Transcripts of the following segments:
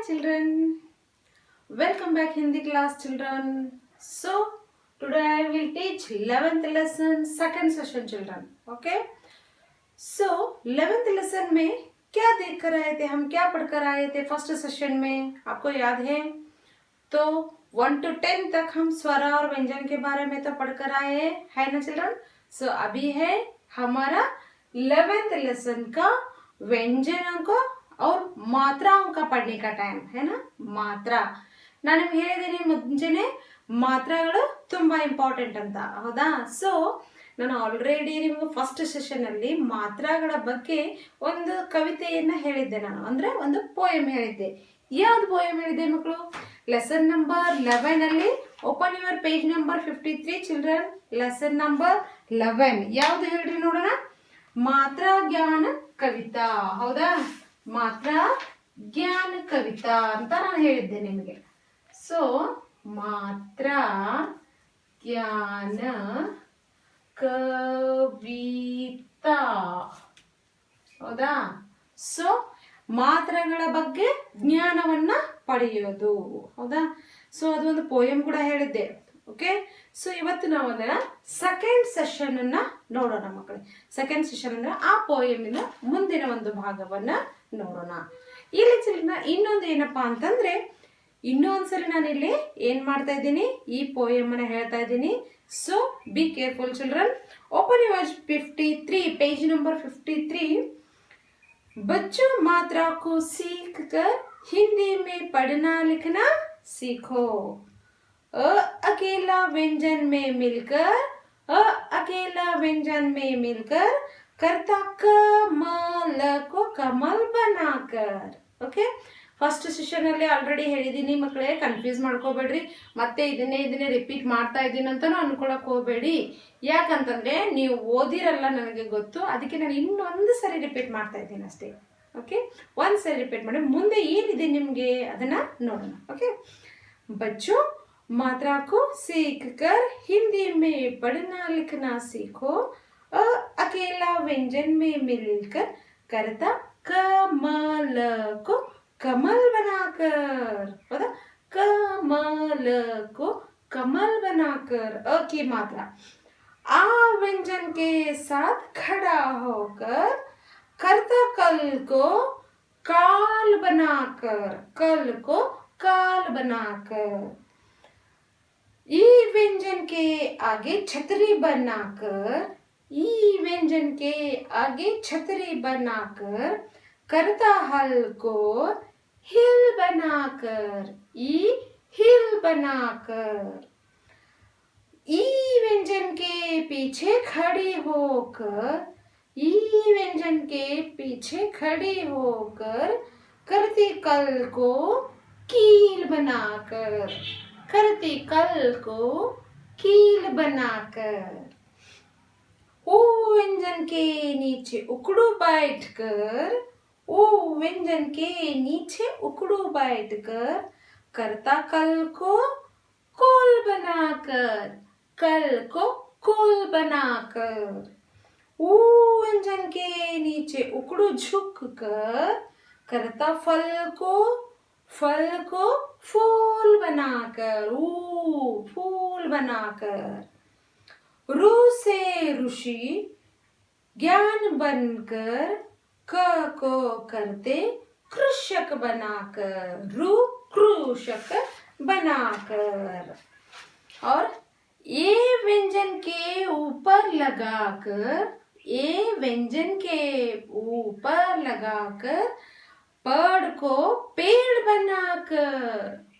Hi children, welcome back Hindi class children. So today I will teach 11th lesson second session children. Okay. So 11th lesson में क्या देख कर आए थे, हम क्या पढ़ कर आए थे फर्स्ट सेशन में, आपको याद है? तो 1 to 10 तक हम स्वर और व्यंजन के बारे में तो पढ़ कर आए हैं, है ना चिल्ड्रन? सो अभी है हमारा 11th लेसन का व्यंजनों को और ಮಾತ್ರಾओं का पढ़ने का टाइम है ना. ಮಾತ್ರ ನಾನು ನಿಮಗೆ ಹೇಳಿದ್ದೀನಿ ಮುಂಚೆನೆ ಮಾತ್ರಾಗಳು ತುಂಬಾ ಇಂಪಾರ್ಟೆಂಟ್ ಅಂತ, ಹೌದಾ? ಸೊ ನಾನು ಆಲ್ರೆಡಿ ನಿಮಗೆ ಫಸ್ಟ್ ಸೆಷನ್ ಅಲ್ಲಿ ಮಾತ್ರಾಗಳ ಬಗ್ಗೆ ಒಂದು ಕವಿತೆಯನ್ನ ಹೇಳಿದ್ದೆ, ನಾನು ಅಂದ್ರೆ ಒಂದು ಪೋಯಮ್ ಹೇಳಿದ್ದೆ. ಯಾವ್ದು ಪೋಯಮ್ ಹೇಳಿದೆ ಮಕ್ಕಳು? ಲೆಸನ್ ನಂಬರ್ 11 ಅಲ್ಲಿ open your page number 53 children. Lesson number 11 ಯಾವ್ದು ಹೇಳ್ರಿ ನೋಡೋಣ? ಮಾತ್ರಾ ಜ್ಞಾನ ಕವಿತಾ, ಹೌದಾ? ಮಾತ್ರಾ ಜ್ಞಾನ ಕವಿತಾ ಅಂತ ನಾನು ಹೇಳಿದ್ದೆ ನಿಮಗೆ. ಸೊ ಮಾತ್ರಾ ಜ್ಞಾನ ಕವಿತಾ, ಹೌದಾ? ಸೊ ಮಾತ್ರೆಗಳ ಬಗ್ಗೆ ಜ್ಞಾನವನ್ನ ಪಡೆಯೋದು, ಹೌದಾ? ಸೊ ಅದೊಂದು ಪೋಯಮ್ ಕೂಡ ಹೇಳಿದ್ದೆ. ಓಕೆ. ಸೊ ಇವತ್ತು ನಾವು ಅದರ ಸೆಕೆಂಡ್ ಸೆಷನ್ ಅನ್ನ ನೋಡೋಣ ಮಕ್ಕಳೇ. ಸೆಕೆಂಡ್ ಸೆಷನ್ ಅಂದ್ರೆ ಆ ಪೋಯಮಿನ ಮುಂದಿನ ಒಂದು ಭಾಗವನ್ನ ನೋಡೋಣ. ಇಲ್ಲಿ ಚಿಲ್ಡ್ರನ್ ಇನ್ನೊಂದು ಏನಪ್ಪಾ ಅಂತಂದ್ರೆ, ಇನ್ನೊಂದ್ಸರಿ ನಾನು ಇಲ್ಲಿ ಏನ್ ಮಾಡ್ತಾ ಇದ್ದೀನಿ, ಈ ಪೋಯಮ್ ಅನ್ನ ಹೇಳ್ತಾ ಇದ್ದೀನಿ. So be careful children. Open your 53 page number 53. बच्चों मात्रा को सीख कर हिंदी में पढ़ना लिखना सीखो. अकेला व्यंजन में मिलकर, अकेला व्यंजन में मिलकर करता कमल को कमल बनाकर. ओके. ಫಸ್ಟ್ ಸೆಷನ್ ಅಲ್ಲಿ ಆಲ್ರೆಡಿ ಹೇಳಿದೀನಿ ಮಕ್ಕಳೇ, ಕನ್ಫ್ಯೂಸ್ ಮಾಡ್ಕೋಬೇಡ್ರಿ. ಮತ್ತೆ ಇದನ್ನೇ ರಿಪೀಟ್ ಮಾಡ್ತಾ ಇದ್ದೀನಿ ಅಂತಾನು ಅನ್ಕೊಳಕ್ ಹೋಗ್ಬೇಡಿ. ಯಾಕಂತಂದ್ರೆ ನೀವು ಓದಿರಲ್ಲ ನನಗೆ ಗೊತ್ತು, ಅದಕ್ಕೆ ನಾನು ಇನ್ನೊಂದು ಸರಿ ರಿಪೀಟ್ ಮಾಡ್ತಾ ಇದ್ದೀನಿ ಅಷ್ಟೇ. ಓಕೆ. ಒಂದ್ ಸರಿ ರಿಪೀಟ್ ಮಾಡಿ ಮುಂದೆ ಏನಿದೆ ನಿಮ್ಗೆ ಅದನ್ನ ನೋಡೋಣ. ಓಕೆ. बच्चों मात्रा को सीख कर हिंदी में पढ़ना लिखना सीखो. अकेला व्यंजन में मिलकर करता कमल को कमल बनाकर, होता कमल को कमल बनाकर. अ की मात्रा आ व्यंजन के साथ खड़ा होकर करता कल को काल बनाकर, कल को काल बनाकर. ई व्यंजन के आगे छतरी बनाकर, ई व्यंजन के आगे छतरी बनाकर करता हल को हिल बनाकर, ई हिल बनाकर. ई व्यंजन के पीछे खड़ी होकर, ई व्यंजन के पीछे खड़ी होकर करती कल को कील बनाकर, करती कल को कील बनाकर. ओ व्यंजन के नीचे उकड़ू बैठकर, ओ व्यंजन के नीचे उकड़ू बैठकर करता कल को कोल बनाकर, कल को कोल बनाकर. ओ व्यंजन के नीचे उकड़ू झुक कर करता फल को फूल बनाकर, फूल बनाकर. रू से ऋषि ज्ञान बनकर क को करते कृषक बनाकर, रू कृषक बनाकर. और ये व्यंजन के ऊपर लगाकर, ये व्यंजन के ऊपर लगाकर पड़ को पेड़ बनाकर,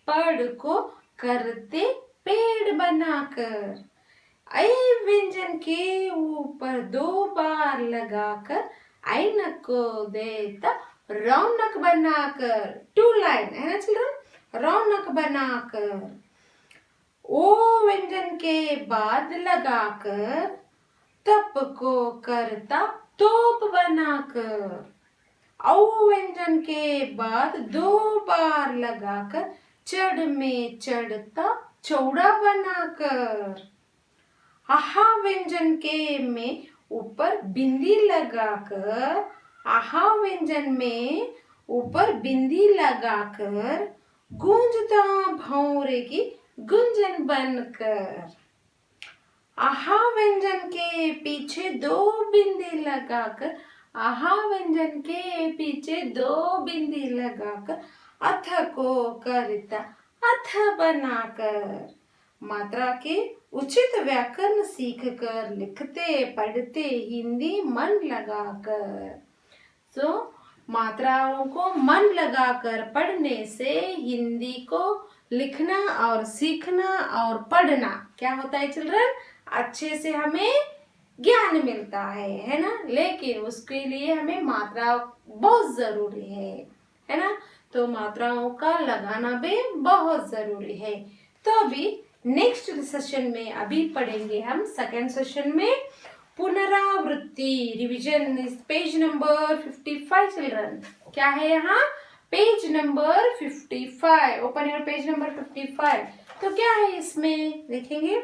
पड़ को करते पेड़ बनाकर. ऐ व्यंजन के ऊपर 2 बार लगाकर ऐनक को देता रौनक बनाकर. 2 लाइन है ना चिल्ड्रन? रौनक बनाकर. ओ व्यंजन के बाद लगाकर तप को करता तोप बनाकर. औ व्यंजन के बाद 2 बार लगाकर चढ़ में चढ़ता चौड़ा बनाकर. आहा व्यंजन के में ऊपर बिंदी लगाकर, आहा व्यंजन में ऊपर बिंदी लगाकर गूंजता भौरे की गुंजन बनकर। आहा व्यंजन के पीछे दो बिंदी लगाकर, आहा व्यंजन के पीछे दो बिंदी लगाकर, अथ को करता अथ बनाकर। मात्रा के उचित व्याकरण सीखकर लिखते पढ़ते हिंदी मन लगाकर। तो मात्राओं को मन लगाकर पढ़ने से हिंदी को लिखना और सीखना और पढ़ना क्या होता है चिल्ड्रन, अच्छे से हमें ज्ञान मिलता है ना। लेकिन उसके लिए हमें मात्रा बहुत जरूरी है ना। तो मात्राओं का लगाना भी बहुत जरूरी है। तो अभी नेक्स्ट सेशन में अभी पढ़ेंगे हम सेकेंड सेशन में पुनरावृत्ति, revision is page number 55 children. क्या है यहाँ, page number 55। Open your page number 55। तो क्या है इसमें देखेंगे,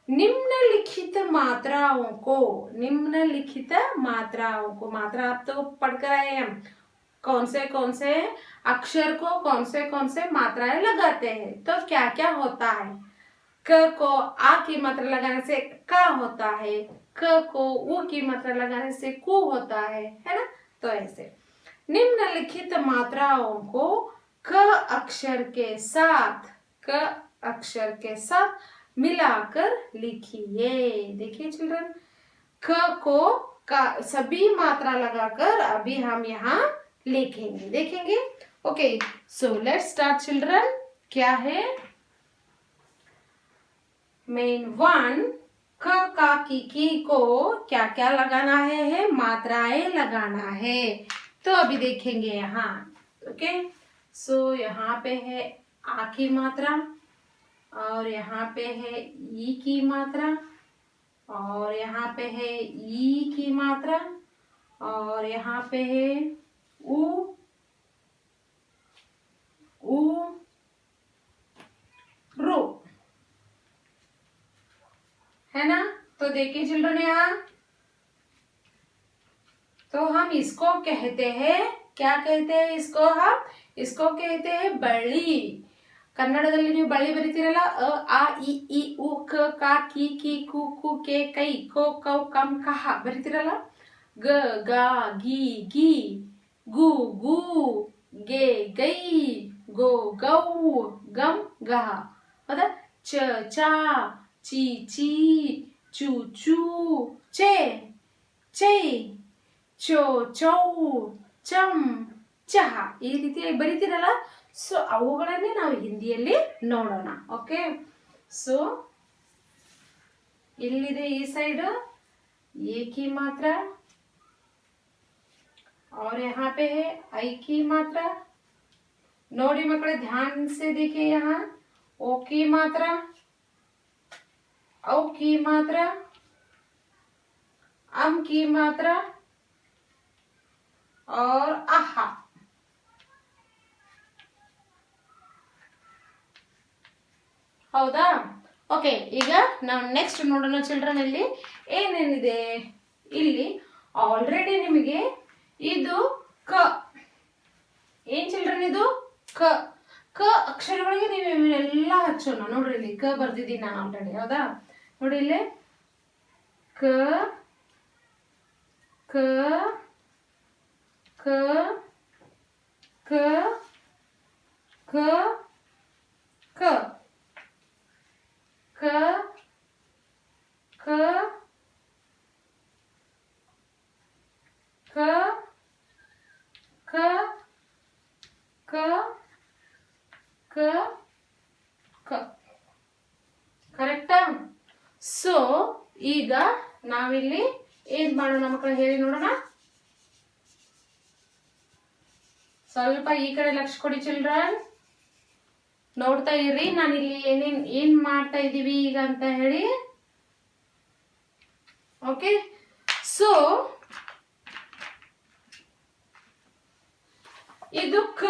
निम्नलिखित मात्राओं को, निम्नलिखित मात्राओं को, मात्रा आप तो पढ़कर आए हम, कौन से अक्षर को कौन से मात्राएं लगाते हैं। तो क्या क्या होता है, क को आ की मात्रा लगाने से का होता है, क को उ की मात्रा लगाने से कु होता है ना। तो ऐसे निम्नलिखित मात्राओं को क अक्षर के साथ मिलाकर लिखिए। देखिए चिल्ड्रन, क को का सभी मात्रा लगाकर अभी हम यहाँ लिखेंगे, देखेंगे। Okay, so let's start children. क्या है, मेन वन, क का की को क्या क्या लगाना है मात्राएं लगाना है। तो अभी देखेंगे यहाँ। ओके, सो यहाँ पे है आ की मात्रा, और यहाँ पे है ई की मात्रा, और यहाँ पे है ई की मात्रा, और यहाँ पे है उ रो, है ना। तो देखिए चिल्ड्रन यहाँ, तो हम इसको कहते हैं, क्या कहते हैं इसको, हम इसको कहते हैं बಳ್ಳಿ। ಕನ್ನಡದಲ್ಲಿ ನೀವು ಬಳ್ಳಿ ಬರೀತೀರಲ್ಲ, ಅ ಆ ಇ ಈ ಉ ಕ ಕ ಕಿ ಕು ಕು ಕೆ ಕೈ ಕೋ ಕೌ ಕಂ ಕಹ ಬರೀತೀರಲ್ಲ, ಗ ಗ ಗಿ ಗಿ ಗು ಗು ಗೆ ಗೈ ಗೋ ಗೌ ಗಂ ಗಹ, ಹೌದಾ। ಚ ಚ ಚಿ ಚಿ ಚು ಚೂ ಚೆ ಚೈ ಚೋ ಚೌ ಚಂ ಚಹ, ಈ ರೀತಿ ಬರೀತೀರಲ್ಲ। ಸೊ ಅವುಗಳನ್ನೇ ನಾವು ಹಿಂದಿಯಲ್ಲಿ ನೋಡೋಣ। ಓಕೆ, ಸೊ ಇಲ್ಲಿದೆ ಈ ಸೈಡ್ ए की मात्रा, और यहाँ पे है आई की मात्रा। नोड़ी मकड़े ध्यान से देखिए, यहाँ ओ की मात्रा, औ की मात्रा, अम की मात्रा और आहा। ಹೌದಾ। ಓಕೆ, ಈಗ ನಾವು ನೆಕ್ಸ್ಟ್ ನೋಡೋಣ ಚಿಲ್ಡ್ರನ್। ಇಲ್ಲಿ ಏನೇನಿದೆ, ಇಲ್ಲಿ ಆಲ್ರೆಡಿ ನಿಮಗೆ ಇದು ಕ, ಏನ್ ಚಿಲ್ಡ್ರನ್ ಇದು ಕ, ಕ ಅಕ್ಷರಗಳಿಗೆ ನೀವು ಇವನ್ನೆಲ್ಲ ಹಚ್ಚೋಣ। ನೋಡ್ರಿ ಇಲ್ಲಿ ಕ ಬರ್ದಿದ್ದೀನಿ ನಾನು ಆಲ್ರೆಡಿ, ಹೌದಾ। ನೋಡಿ ಇಲ್ಲಿ ಕ ಕ ಕ ಕ ಕ ಕ ಕ ಕ ಕ ಕ ಕ ಕ ಕ, ಕರೆಕ್ಟಾ। ಸೊ ಈಗ ನಾವಿಲ್ಲಿ ಏನ್ ಮಾಡೋಣ ಮಕ್ಕಳು, ಹೇಳಿ ನೋಡೋಣ। ಸ್ವಲ್ಪ ಈ ಕಡೆ ಲಕ್ಷ ಕೊಡಿ ಚಿಲ್ಡ್ರನ್, ನೋಡ್ತಾ ಇರ್ರಿ ನಾನು ಇಲ್ಲಿ ಏನ್ ಮಾಡ್ತಾ ಇದೀವಿ ಈಗ ಅಂತ ಹೇಳಿ। ಓಕೆ, ಸೊ ಇದು ಕ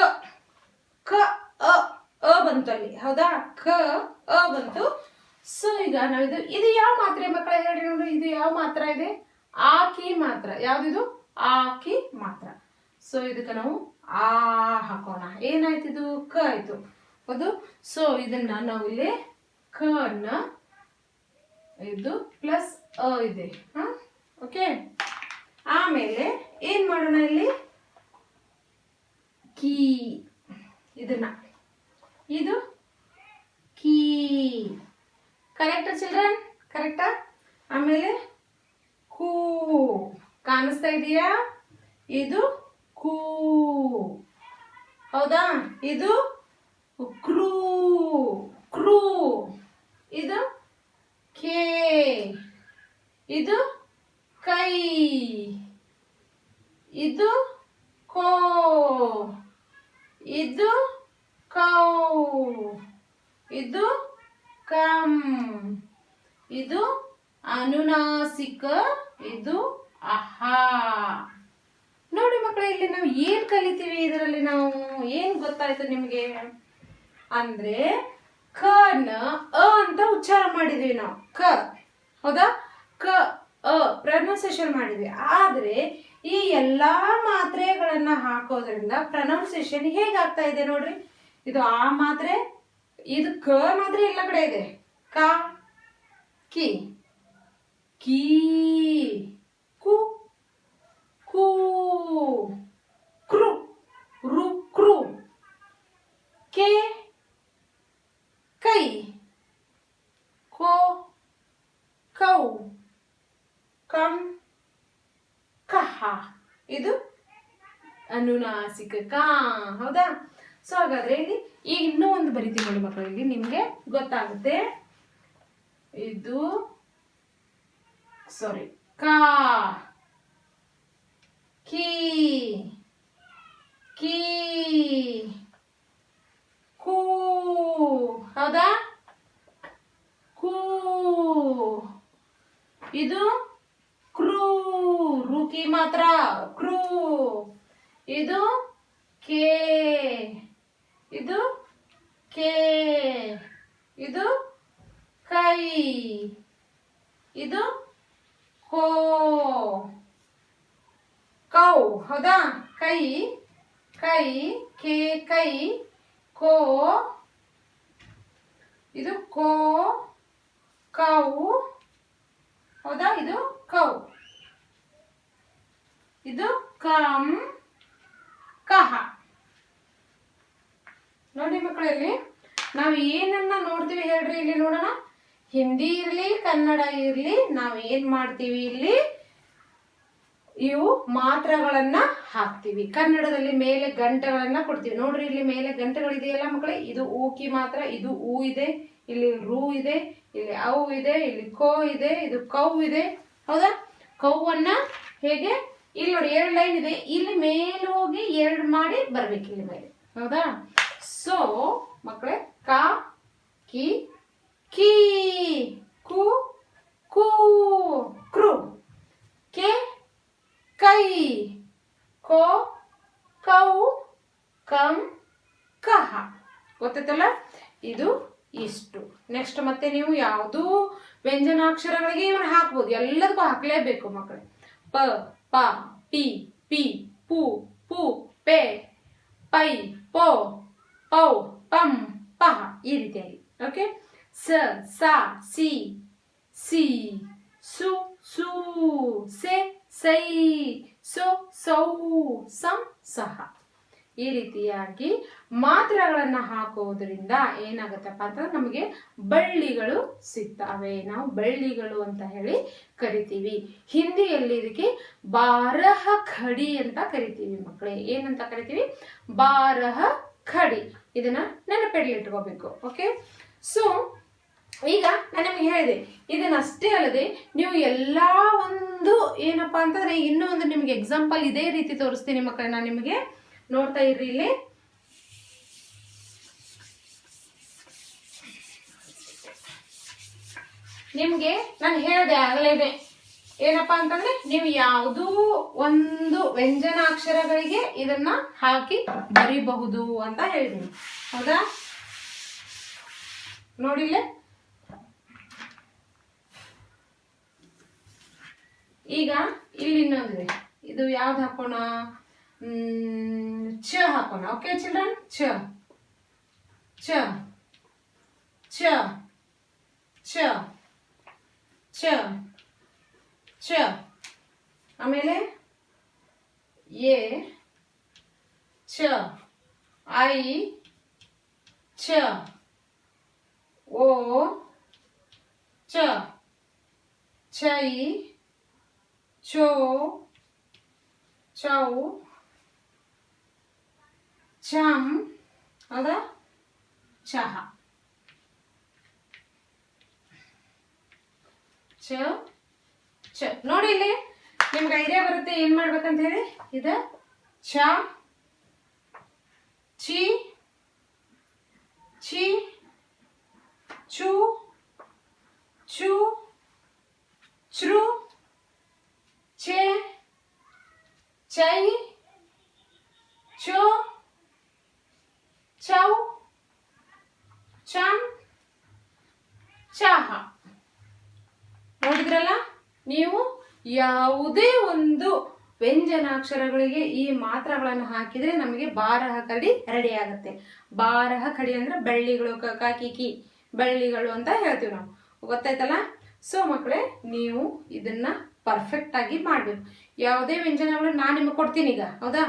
ಕ ಅ ಬಂತು ಅಲ್ಲಿ, ಹೌದಾ। ಕ ಅ ಬಂತು। ಸೊ ಈಗ ನಾವು ಇದು ಯಾವ ಮಾತ್ರೆ ಮಕ್ಕಳ ಹೇಳಿ ನೋಡ್ರಿ, ಇದು ಯಾವ ಮಾತ್ರ ಇದೆ, ಆ ಕಿ ಮಾತ್ರ। ಯಾವ್ದಿದು, ಆ ಕಿ ಮಾತ್ರ। ಸೊ ಇದಕ್ಕೆ ನಾವು ಆ ಹಾಕೋಣ. ಏನಾಯ್ತು ಇದು ಕ ಆಯ್ತು ಹೌದು. ಸೊ ಇದನ್ನ ನಾವು ಇಲ್ಲಿ ಕ ಅನ್ನ ಇದು ಪ್ಲಸ್ ಅ ಇದೆ ಓಕೆ. ಆಮೇಲೆ ಏನ್ ಮಾಡೋಣ ಇಲ್ಲಿ ಕೀ ಇದನ್ನ ಇದು ಕೀ ಕರೆಕ್ಟಾ ಚಿಲ್ಡ್ರನ್ ಕರೆಕ್ಟಾ. ಆಮೇಲೆ ಕೂ ಕಾಣಿಸ್ತಾ ಇದೆಯಾ ಇದು ಕೂ ಹೌದಾ. ಇದು ಕ್ರೂ ಕ್ರೂ ಇದು ಕೇ ಇದು ಕೈ ಇದು ಕೋ ಇದು ಕೌ ಇದು ಕಂ ಇದು ಅನುನಾಸಿಕ ಇದು ಅಹಾ. ನೋಡಿ ಮಕ್ಕಳೇ ಇಲ್ಲಿ ನಾವು ಏನ್ ಕಲಿತೀವಿ ಇದರಲ್ಲಿ ನಾವು ಏನ್ ಗೊತ್ತಾಯ್ತು ನಿಮ್ಗೆ ಅಂದ್ರೆ ಕ ನ ಅ ಅಂತ ಉಚ್ಚಾರ ಮಾಡಿದ್ವಿ ನಾವು ಕ ಹೌದಾ. ಕ ಅ ಪ್ರೊನೌನ್ಸಿಯೇಷನ್ ಮಾಡಿದ್ವಿ. ಆದ್ರೆ ಈ ಎಲ್ಲಾ ಮಾತ್ರೆಗಳನ್ನ ಹಾಕೋದ್ರಿಂದ ಪ್ರೊನೌನ್ಸಿಯೇಷನ್ ಹೇಗಾಗ್ತಾ ಇದೆ ನೋಡ್ರಿ. ಇದು ಆ ಮಾತ್ರೆ ಇದು ಕ ಮಾತ್ರೆ ಎಲ್ಲ ಕಡೆ ಇದೆ. ಕ ಕಿ ಕೀ ಕು ಕೂ ಕ್ರು ರು ಕ್ರು ಕೆ ಕೈ ಕೋ ಕೌ ಕಂ ಕಹ ಇದು ಅನುನಾಸಿಕ ಕಾ ಹೌದಾ. ಸೊ ಹಾಗಾದ್ರೆ ಇಲ್ಲಿ ಈಗ ಇನ್ನೂ ಒಂದು ಬರಿತೀವಿ ನೋಡಿ ಮಕ್ಕಳು, ಇಲ್ಲಿ ನಿಮ್ಗೆ ಗೊತ್ತಾಗುತ್ತೆ. ಇದು ಸಾರಿ ಕಾ ಕೀ ಕೀ ಕೂ ಹೌದಾ ಕೂ ಇದು ಕ್ರೂ ರುಕಿ ಮಾತ್ರ ಕ್ರೂ ಇದು ಕೇ ಇದು ಕೇ ಇದು ಕೈ ಇದು ಕೋ ಕೌ ಹೌದಾ. ಕೈ ಕೈ ಕೇ ಕೈ ಕೋ ಇದು ಕೋ ಕೌ ಹೌದಾ. ಇದು ಕೌ ಇದು ಕಂ ಕಹ. ನೋಡಿ ಮಕ್ಕಳಲ್ಲಿ ನಾವು ಏನನ್ನ ನೋಡ್ತೀವಿ ಹೇಳ್ರಿ ಇಲ್ಲಿ ನೋಡೋಣ. ಹಿಂದಿ ಇರ್ಲಿ ಕನ್ನಡ ಇರ್ಲಿ ನಾವು ಏನ್ ಮಾಡ್ತೀವಿ ಇಲ್ಲಿ ಇವು ಮಾತ್ರಗಳನ್ನ ಹಾಕ್ತಿವಿ. ಕನ್ನಡದಲ್ಲಿ ಮೇಲೆ ಗಂಟೆಗಳನ್ನ ಕೊಡ್ತೀವಿ ನೋಡ್ರಿ. ಇಲ್ಲಿ ಮೇಲೆ ಗಂಟೆಗಳಿದೆಯಲ್ಲ ಮಕ್ಕಳೇ, ಇದು ಊಕಿ ಮಾತ್ರ, ಇದು ಊ ಇದೆ, ಇಲ್ಲಿ ರೂ ಇದೆ, ಇಲ್ಲಿ ಔ ಇದೆ, ಇಲ್ಲಿ ಕೋ ಇದೆ, ಇದು ಕೌ ಇದೆ ಹೌದಾ. ಕೌವನ್ನ ಹೇಗೆ ಇಲ್ಲಿ ನೋಡಿ 2 ಲೈನ್ ಇದೆ, ಇಲ್ಲಿ ಮೇಲೆ ಹೋಗಿ 2 ಮಾಡಿ ಬರ್ಬೇಕು ಇಲ್ಲಿ ಮೇಲೆ ಹೌದಾ. ಸೊ ಮಕ್ಕಳೇ ಕ ಕಿ ಕೀ ಕು ಕೂ ಕ್ರು ಕೆ ಕೈ ಕೋ ಕೌ ಕಂ ಕಹ ಗೊತ್ತೈತಲ್ಲ. ಇದು ಇಷ್ಟು. ನೆಕ್ಸ್ಟ್ ಮತ್ತೆ ನೀವು ಯಾವುದು ವ್ಯಂಜನಾಕ್ಷರಗಳಿಗೆ ಇವನ್ನ ಹಾಕ್ಬೋದು, ಎಲ್ಲದಕ್ಕೂ ಹಾಕ್ಲೇಬೇಕು ಮಕ್ಕಳೇ. ಪ ಪ ಪಿ ಪಿ ಪು ಪು ಪೆ ಪೈ ಪೋ ಪೌ ಪಂ ಪಹ ಈ ರೀತಿಯಾಗಿ ಓಕೆ. ಸ ಸಾ ಸಿ ಸಿ ಸು ಸೂ ಸೆ ಸೈ ಸೋ ಸೌ ಸಂ ಸಹ ಈ ರೀತಿಯಾಗಿ ಮಾತ್ರೆಗಳನ್ನ ಹಾಕೋದ್ರಿಂದ ಏನಾಗತ್ತಪ್ಪ ಅಂತಂದ್ರೆ ನಮಗೆ ಬಳ್ಳಿಗಳು ಸಿಗ್ತವೆ. ನಾವು ಬಳ್ಳಿಗಳು ಅಂತ ಹೇಳಿ ಕರಿತೀವಿ. ಹಿಂದಿಯಲ್ಲಿ ಇದಕ್ಕೆ ಬಾರಹ ಖಡಿ ಅಂತ ಕರಿತೀವಿ ಮಕ್ಕಳೇ. ಏನಂತ ಕರಿತೀವಿ? ಬಾರಹ ಖಡಿ. ಇದನ್ನ ನೆನಪಿಟ್ಕೋಬೇಕು ಓಕೆ. ಸೊ ಈಗ ನಾನು ನಿಮ್ಗೆ ಹೇಳಿದೆ, ಇದನ್ನಷ್ಟೇ ಅಲ್ಲದೆ ನೀವು ಎಲ್ಲಾ ಒಂದು ಏನಪ್ಪಾ ಅಂತಂದ್ರೆ ಇನ್ನೂ ಒಂದು ನಿಮ್ಗೆ ಎಕ್ಸಾಂಪಲ್ ಇದೇ ರೀತಿ ತೋರಿಸ್ತೀನಿ ಮಕ್ಕಳೇ. ನಾನು ನಿಮಗೆ ನೋಡ್ತಾ ಇರ್ರಿ ಇಲ್ಲಿ. ನಿಮ್ಗೆ ನಾನು ಹೇಳಿದೆ ಆಗಲೇನೆ ಏನಪ್ಪಾ ಅಂತಂದ್ರೆ ನೀವು ಯಾವುದೂ ಒಂದು ವ್ಯಂಜನಾಕ್ಷರಗಳಿಗೆ ಇದನ್ನ ಹಾಕಿ ಬರಿಬಹುದು ಅಂತ ಹೇಳಿದೀನಿ ಹೌದಾ. ನೋಡಿಲ್ಲ ಈಗ ಇಲ್ಲಿ ಇನ್ನೊಂದಿದೆ. ಇದು ಯಾವ್ದು ಹಾಕೋಣ? ಚ ಹಾಕೋಣ. ಓಕೆ ಚಿಲ್ಡ್ರನ್, ಚ ಚ ಚ ಚ ಚ ಚ. ಆಮೇಲೆ ಎ ಚ, ಐ ಚ, ಓ ಚ, ಚೈ ಚೋ ಚೌ ಚಂ. ಹೌದಾ? ಚಹ. ಚ ಚ. ನೋಡಿ ಇಲ್ಲಿ ನಿಮ್ಗೆ ಐಡಿಯಾ ಬರುತ್ತೆ ಏನ್ ಮಾಡ್ಬೇಕಂತ ಹೇಳಿ. ಇದ ಚ, ಚಿ, ಚಿ, ಚು, ಚು, ಚ್ರು, ಚೆ, ಚೈ, ಚೋ, ಚೌ, ಚಂ, ಚಹ. ನೋಡಿದ್ರಲ್ಲ, ನೀವು ಯಾವುದೇ ಒಂದು ವ್ಯಂಜನಾಕ್ಷರಗಳಿಗೆ ಈ ಮಾತ್ರಗಳನ್ನು ಹಾಕಿದ್ರೆ ನಮಗೆ ಬಾರಹ ಕಡಿ ರೆಡಿ ಆಗುತ್ತೆ. ಬಾರಹ ಕಡಿ ಅಂದ್ರೆ ಬಳ್ಳಿಗಳು, ಕ ಕಿ ಕಿ ಬಳ್ಳಿಗಳು ಅಂತ ಹೇಳ್ತೀವಿ ನಾವು. ಗೊತ್ತಾಯ್ತಲ್ಲ? ಸೊ ಮಕ್ಕಳೇ, ನೀವು ಇದನ್ನ ಪರ್ಫೆಕ್ಟ್ ಆಗಿ ಮಾಡಬೇಕು. ಯಾವುದೇ ವ್ಯಂಜನಗಳು ನಾನು ನಿಮಗೆ ಕೊಡ್ತೀನಿ ಈಗ, ಹೌದಾ?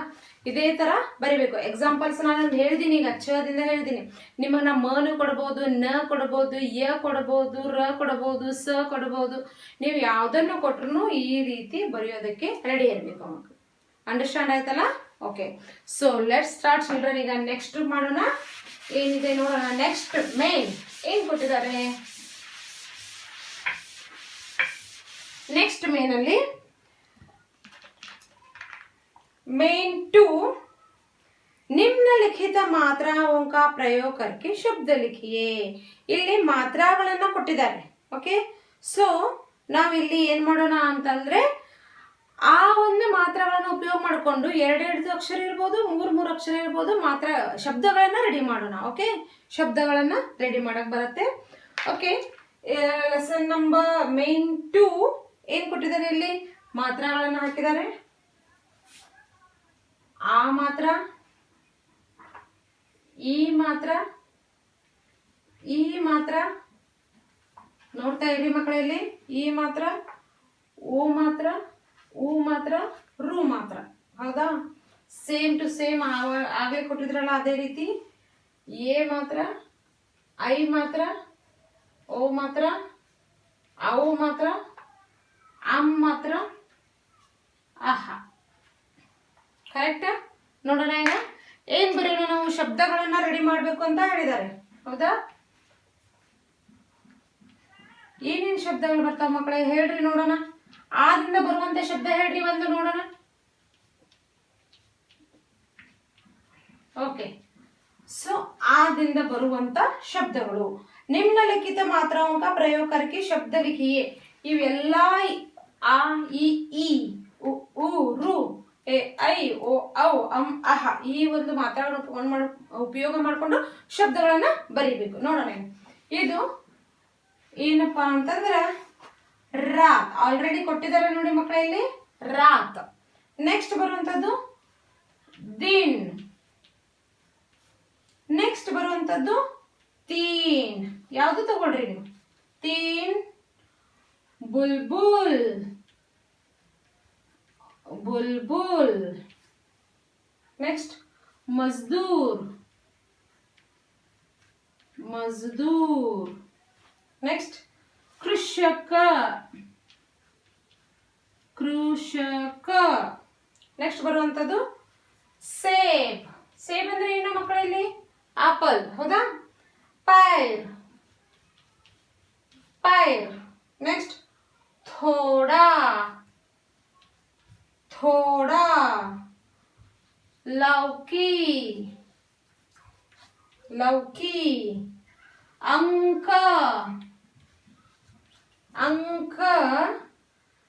ಇದೇ ತರ ಬರಿಬೇಕು. ಎಕ್ಸಾಂಪಲ್ಸ್ ನಾನು ಹೇಳಿದೀನಿ, ಈಗ ದಿಂದ ಹೇಳಿದೀನಿ. ನಿಮಗೆ ನಾ ಮನು ಕೊಡ್ಬೋದು, ನ ಕೊಡ್ಬೋದು, ಯ ಕೊಡ್ಬೋದು, ರ ಕೊಡ್ಬೋದು, ಸ ಕೊಡ್ಬೋದು. ನೀವು ಯಾವ್ದನ್ನು ಕೊಟ್ರು ಈ ರೀತಿ ಬರೆಯೋದಕ್ಕೆ ರೆಡಿ ಇರಬೇಕು ಮಕ್ಕಳು. ಅಂಡರ್ಸ್ಟ್ಯಾಂಡ್ ಆಯ್ತಲ್ಲ? Okay, so let start children. ಈಗ ನೆಕ್ಸ್ಟ್ ಮಾಡೋಣ. ಏನಿದೆ ನೋಡೋಣ. ನೆಕ್ಸ್ಟ್ ಮೇನ್ ಏನ್ ಕೊಟ್ಟಿದ್ದಾರೆ? नेक्स्ट मेन ಅಲ್ಲಿ मेन 2 निम्नलिखित मात्राओं का प्रयोग करके शब्द लिखिए. ಇಲ್ಲಿ ಮಾತ್ರಾಗಳನ್ನು ಕೊಟ್ಟಿದ್ದಾರೆ. ಓಕೆ, ಸೊ ನಾವು ಇಲ್ಲಿ ಏನು ಮಾಡೋಣ ಅಂತಂದ್ರೆ ಆ ಒಂದು ಮಾತ್ರಾಗಳನ್ನು ಉಪಯೋಗ ಮಾಡಿಕೊಂಡು ಎರಡೆರಡು ಅಕ್ಷರ ಇರಬಹುದು, ಮೂರು ಅಕ್ಷರ ಇರಬಹುದು, ಮಾತ್ರ ಶಬ್ದಗಳನ್ನು ರೆಡಿ ಮಾಡೋಣ. ಓಕೆ, ಶಬ್ದಗಳನ್ನು ರೆಡಿ ಮಾಡಕ್ ಬರುತ್ತೆ. ಓಕೆ, ಲೆಸನ್ ನಂಬರ್ ಮೇನ್ 2 ಏನ್ ಕೊಟ್ಟಿದ್ದಾರೆ? ಇಲ್ಲಿ ಮಾತ್ರಾಗಳನ್ನು ಹಾಕಿದ್ದಾರೆ. ಆ ಮಾತ್ರ, ಈ ಮಾತ್ರ, ಈ ಮಾತ್ರ ನೋಡ್ತಾ ಇರಿ ಮಕ್ಕಳಲ್ಲಿ. ಈ ಮಾತ್ರ, ಓ ಮಾತ್ರ, ಊ ಮಾತ್ರ, ರು ಮಾತ್ರ. ಹೌದಾ? ಸೇಮ್ ಟು ಸೇಮ್ ಆಗಲೇ ಕೊಟ್ಟಿದ್ರಲ್ಲ ಅದೇ ರೀತಿ. ಎ ಮಾತ್ರ, ಐ ಮಾತ್ರ, ಓ ಮಾತ್ರ, ಔ ಮಾತ್ರ, ಅಂ ಮಾತ್ರ, ಅಹ. ಕರೆಕ್ಟ್? ನೋಡೋಣ ಈಗ ಏನ್ ಬರೆಯೋಣ ನಾವು. ಶಬ್ದಗಳನ್ನ ರೆಡಿ ಮಾಡ್ಬೇಕು ಅಂತ ಹೇಳಿದ್ದಾರೆ. ಹೌದಾ? ಏನೇನ್ ಶಬ್ದಗಳು ಬರ್ತಾವ ಮಕ್ಕಳೇ ಹೇಳ್ರಿ ನೋಡೋಣ. ಆದಿಂದ ಬರುವಂತ ಶಬ್ದ ಹೇಳ್ರಿ ಒಂದು ನೋಡೋಣ. ಓಕೆ, ಸೊ ಆದಿಂದ ಬರುವಂತ ಶಬ್ದಗಳು. ನಿಮ್ನಲಿಖಿತ ಮಾತ್ರಾओं का प्रयोग करके शब्द लिखिए. ಇವೆಲ್ಲ ಆ, ಈ, ಉ, ರು, ಎ, ಐ, ಓ, ಔ, ಅಂ, ಅಹ ಈ ಒಂದು ಮಾತ್ರಾಗಳನ್ನು ಉಪಯೋಗ ಮಾಡಿಕೊಂಡು ಶಬ್ದಗಳನ್ನ ಬರಿಬೇಕು. ನೋಡೋಣ. ಇದು ಏನಪ್ಪಾ ಅಂತಂದ್ರ ರಾತ್. ಆಲ್ರೆಡಿ ಕೊಟ್ಟಿದ್ದಾರೆ ನೋಡಿ ಮಕ್ಕಳಲ್ಲಿ, ರಾತ್. ನೆಕ್ಸ್ಟ್ ಬರುವಂತದ್ದು ದಿನ್. ನೆಕ್ಸ್ಟ್ ಬರುವಂತದ್ದು ತೀನ್. ಯಾವುದು ತಗೊಳ್ರಿ ನೀವು? ತೀನ್, ಬುಲ್ಬುಲ್, बुलबुल. नेक्स्ट मजदूर, मजदूर. नेक्स्ट कृषक, कृषक. नेक्स्ट ಬರುವಂತದ್ದು ಸೇಬ್. ಸೇಬ್ ಅಂದ್ರೆ ಏನು ಮಕ್ಕಳಲ್ಲಿ? ಆಪಲ್. ಹೌದಾ? ಪೈರ್, ಪೈರ್. ನೆಕ್ಸ್ಟ್ ಥೋಡಾ, थोड़ा. लौकी, लौकी. अंक, अंक.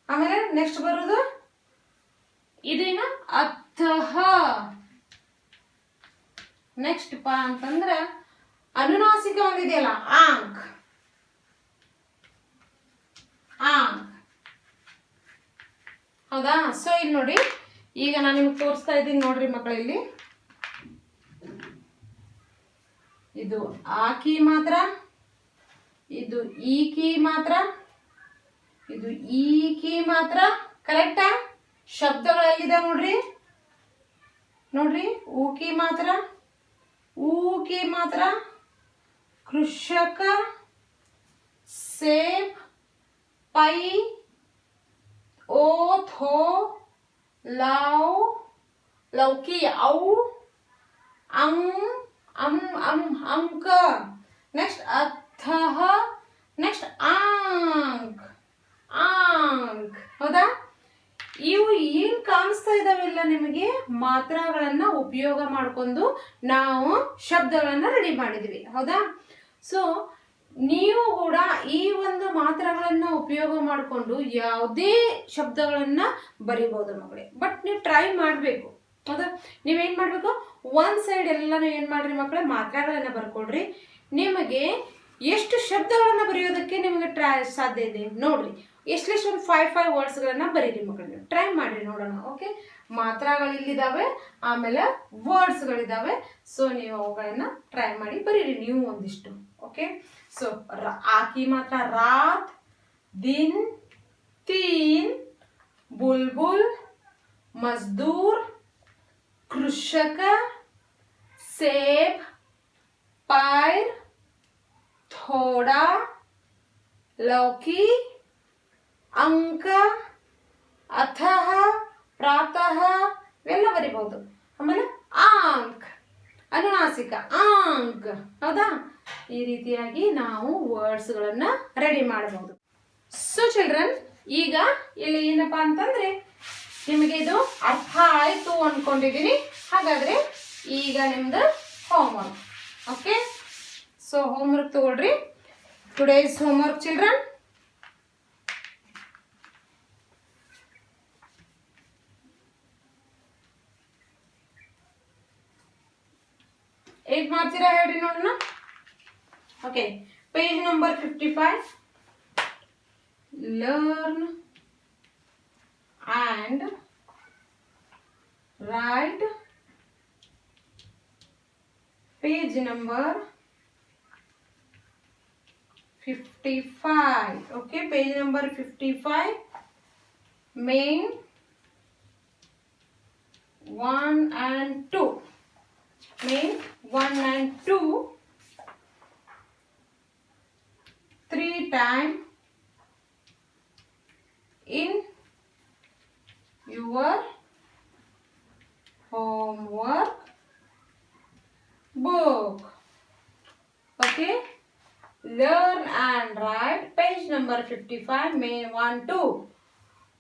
ಆಮೇಲೆ ನೆಕ್ಸ್ಟ್ ಬರೋದು ಇದೇನ? ಅತ್ತಹ. ನೆಕ್ಸ್ಟ್ ಪಾ ಅಂತಂದ್ರ ಅನುನಾಸಿಕ ಒಂದಿದೆಯಲ್ಲ, ಆಂಕ್, ಆಂಕ್. ಹೌದಾ? ಸೊ ಇಲ್ಲಿ ನೋಡಿ, ಈಗ ನಾನು ನಿಮ್ಗೆ ತೋರಿಸ್ತಾ ಇದ್ದೀನಿ ನೋಡ್ರಿ ಮಕ್ಕಳ. ಇಲ್ಲಿ ಇದು ಆ ಕೀ ಮಾತ್ರ, ಇದು ಈ ಕೀ ಮಾತ್ರ, ಇದು ಈ ಕೀ ಮಾತ್ರ. ಕರೆಕ್ಟಾ? ಶಬ್ದಗಳೆಲ್ಲಿದೆ ನೋಡ್ರಿ, ನೋಡ್ರಿ. ಊಕಿ ಮಾತ್ರ, ಊಕಿ ಮಾತ್ರ, ಕೃಷಕ, ಸೇಬ್, ಪೈ, ಓಥೋ, लाव, लौकी, औ, अंक, नेक्स्ट अथः, नेक्स्ट आंक, आंक. ಹೌದಾ? ಇವು ಏನು ಕಾಣಿಸ್ತಾ ಇದಾವೆಲ್ಲ ನಿಮಗೆ ಮಾತ್ರಾಗಳನ್ನ ಉಪಯೋಗ ಮಾಡಿಕೊಂಡು ನಾವು ಶಬ್ದಗಳನ್ನ ರೆಡಿ ಮಾಡಿದ್ವಿ. ಹೌದಾ? ಸೊ ನೀವು ಕೂಡ ಈ ಒಂದು ಮಾತ್ರಾಗಳನ್ನ ಉಪಯೋಗ ಮಾಡಿಕೊಂಡು ಯಾವುದೇ ಶಬ್ದಗಳನ್ನ ಬರಿಬಹುದು ಮಕ್ಕಳೇ. ಬಟ್ ನೀವು ಟ್ರೈ ಮಾಡಬೇಕು. ಹೌದಾ? ನೀವೇನು ಮಾಡಬೇಕು, ಒಂದು ಸೈಡ್ ಎಲ್ಲಾನು ಏನು ಮಾಡ್ರಿ ಮಕ್ಕಳೇ, ಮಾತ್ರಾಗಳನ್ನ ಬರ್ಕೊಡ್ರಿ. ನಿಮಗೆ ಎಷ್ಟು ಶಬ್ದಗಳನ್ನ ಬರೆಯೋದಕ್ಕೆ ನಿಮಗೆ ಸಾಧ್ಯ ಇದೆ ನೋಡ್ರಿ. ಎಷ್ಟೆಷ್ಟು ಒಂದು 5 ವರ್ಡ್ಸ್ಗಳನ್ನ ಬರೀರಿ ಮಕ್ಕಳೇ. ಟ್ರೈ ಮಾಡಿರಿ ನೋಡೋಣ. ಓಕೆ, ಮಾತ್ರಾಗಳು ಇಲ್ಲಿದ್ದಾವೆ, ಆಮೇಲೆ ವರ್ಡ್ಸ್ಗಳಿದ್ದಾವೆ. ಸೊ ನೀವು ಅವುಗಳನ್ನ ಟ್ರೈ ಮಾಡಿ ಬರೀರಿ ನೀವು ಒಂದಿಷ್ಟು. ओके, सो आकी मात्रा रात, दिन, तीन, बुलबुल, मजदूर, कृषक, सेब, पैर, थोड़ा, लौकी, अंक, अथः, प्रातः ಇವೆಲ್ಲ ಬರಿಬಹುದು. ಆಮೇಲೆ ಆಂಕ್, ಅನುನಾಸಿಕ ಆಂಕ್. ಹೌದಾ? ಈ ರೀತಿಯಾಗಿ ನಾವು ವರ್ಡ್ಸ್ಗಳನ್ನ ರೆಡಿ ಮಾಡಬಹುದು. ಸೊ ಚಿಲ್ಡ್ರನ್, ಈಗ ಇಲ್ಲಿ ಏನಪ್ಪಾ ಅಂತಂದ್ರೆ ನಿಮಗೆ ಇದು ಅರ್ಥ ಆಯ್ತು ಅನ್ಕೊಂಡಿದ್ದೀನಿ. ಹಾಗಾದ್ರೆ ಈಗ ನಿಮ್ದು ಹೋಮ್ವರ್ಕ್. ಓಕೆ, ಸೊ ಹೋಮ್ವರ್ಕ್ ತಗೊಳ್ರಿ. ಟುಡೇಸ್ ಹೋಮ್ವರ್ಕ್ ಚಿಲ್ಡ್ರನ್, ಏಟ್ ಮಾಡ್ತೀರಾ ಹೇಳ್ರಿ ನೋಡೋಣ. Okay, page number 55. Learn and write. Page number 55. Okay, page number 55. Main 1 and 2. Main 1 and 2. 3 times in your homework book. Okay, learn and write. Page number 55, main 1, 2.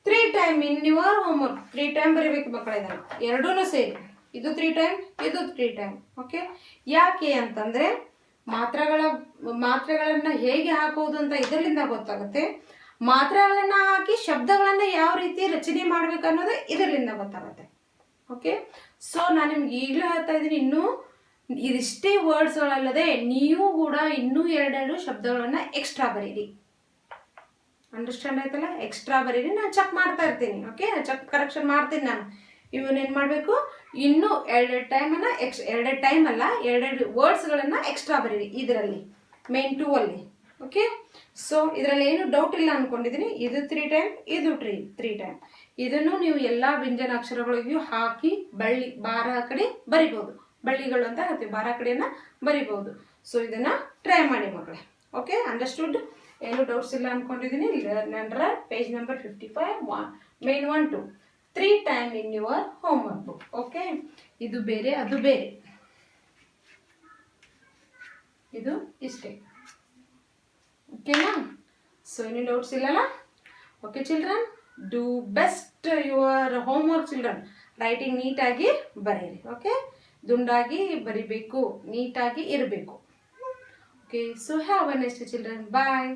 3 times in your homework. 3 times ಬರೀಬೇಕು ಮಕ್ಕಳೇ. ಎರಡೂ ಸೇರಿ, ಇದು 3 times, ಇದು 3 times. Okay, ಯಾಕೆ ಅಂತಂದ್ರೆ ಮಾತ್ರೆಗಳನ್ನ ಹೇಗೆ ಹಾಕೋದು ಅಂತ ಇದರಿಂದ ಗೊತ್ತಾಗುತ್ತೆ. ಮಾತ್ರೆಗಳನ್ನ ಹಾಕಿ ಶಬ್ದಗಳನ್ನ ಯಾವ ರೀತಿ ರಚನೆ ಮಾಡ್ಬೇಕು ಅನ್ನೋದು ಇದರಿಂದ ಗೊತ್ತಾಗುತ್ತೆ. ಓಕೆ, ಸೊ ನಾನು ನಿಮ್ಗೆ ಈಗಲೂ ಹೇಳ್ತಾ ಇದ್ದೀನಿ, ಇನ್ನೂ ಇದಿಷ್ಟೇ ವರ್ಡ್ಸ್ಗಳಲ್ಲದೆ ನೀವು ಕೂಡ ಇನ್ನೂ 2 ಶಬ್ದಗಳನ್ನ ಎಕ್ಸ್ಟ್ರಾ ಬರೀರಿ. ಅಂಡರ್ಸ್ಟ್ಯಾಂಡ್ ಆಯ್ತಲ್ಲ? ಎಕ್ಸ್ಟ್ರಾ ಬರೀರಿ. ನಾನು ಚೆಕ್ ಮಾಡ್ತಾ ಇರ್ತೀನಿ. ಓಕೆ, ಚೆಕ್ ಕರೆಕ್ಷನ್ ಮಾಡ್ತೀನಿ ನಾನು. ಇವನ್ನೇನು ಮಾಡಬೇಕು, ಇನ್ನೂ 2 ಟೈಮನ್ನು ಎರಡು ಟೈಮ್ ಅಲ್ಲ, 2 ವರ್ಡ್ಸ್ಗಳನ್ನು ಎಕ್ಸ್ಟ್ರಾ ಬರೀರಿ ಇದರಲ್ಲಿ, ಮೇನ್ 2 ಅಲ್ಲಿ. ಓಕೆ, ಸೊ ಇದರಲ್ಲಿ ಏನು ಡೌಟ್ ಇಲ್ಲ ಅಂದ್ಕೊಂಡಿದ್ದೀನಿ. ಇದು 3 ಟೈಮ್, ಇದು 3 ಟೈಮ್. ಇದನ್ನು ನೀವು ಎಲ್ಲ ವ್ಯಂಜನಾಕ್ಷರಗಳಿಗೂ ಹಾಕಿ ಬಾರ ಕಡೆ ಬರಿಬೋದು. ಬಳ್ಳಿಗಳು ಅಂತ ಹೇಳ್ತೀವಿ, ಬಾರ ಕಡೆಯನ್ನು ಬರಿಬೋದು. ಸೊ ಇದನ್ನು ಟ್ರೈ ಮಾಡಿ ಮಕ್ಕಳೇ. Okay, understood? ಏನು ಡೌಟ್ಸ್ ಇಲ್ಲ ಅಂದ್ಕೊಂಡಿದ್ದೀನಿ. ನಂತರ page number 55, main 1, 2. 3 times in your homework book. Okay, ಇದು ಬೇರೆ, ಅದು ಬೇರೆ, ಇದು ಇಷ್ಟೇ. ಓಕೆನಾ? ಸೊ ಏನು ಡೌಟ್ಸ್ ಇಲ್ಲಲ್ಲ? Okay children, do best your homework children. Writing ನೀಟಾಗಿ ಬರೀರಿ. ಓಕೆ, ದುಂಡಾಗಿ ಬರಿಬೇಕು, ನೀಟಾಗಿ ಇರಬೇಕು. Okay, so have a nice day children. Bye.